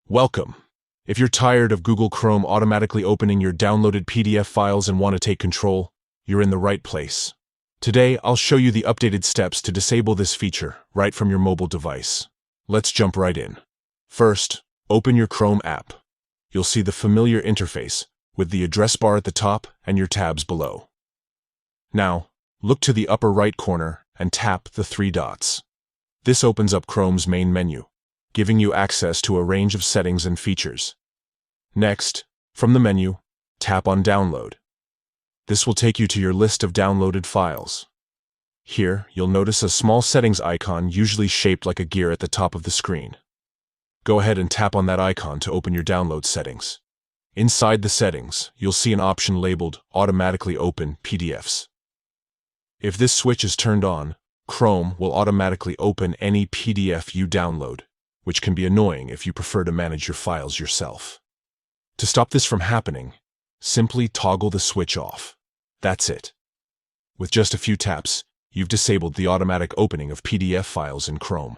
Welcome. If you're tired of Google Chrome automatically opening your downloaded PDF files and want to take control, you're in the right place. Today, I'll show you the updated steps to disable this feature right from your mobile device. Let's jump right in. First, open your Chrome app. You'll see the familiar interface with the address bar at the top and your tabs below. Now, look to the upper right corner and tap the three dots. This opens up Chrome's main menu, giving you access to a range of settings and features. Next, from the menu, tap on Download. This will take you to your list of downloaded files. Here, you'll notice a small settings icon usually shaped like a gear at the top of the screen. Go ahead and tap on that icon to open your download settings. Inside the settings, you'll see an option labeled Automatically Open PDFs. If this switch is turned on, Chrome will automatically open any PDF you download, which can be annoying if you prefer to manage your files yourself. To stop this from happening, simply toggle the switch off. That's it. With just a few taps, you've disabled the automatic opening of PDF files in Chrome.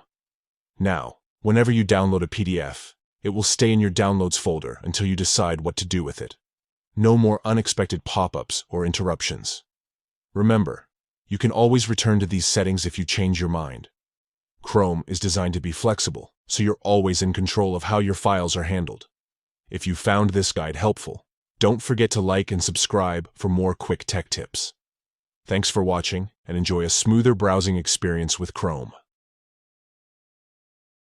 Now, whenever you download a PDF, it will stay in your Downloads folder until you decide what to do with it. No more unexpected pop-ups or interruptions. Remember, you can always return to these settings if you change your mind. Chrome is designed to be flexible, so you're always in control of how your files are handled. If you found this guide helpful, don't forget to like and subscribe for more quick tech tips. Thanks for watching, and enjoy a smoother browsing experience with Chrome.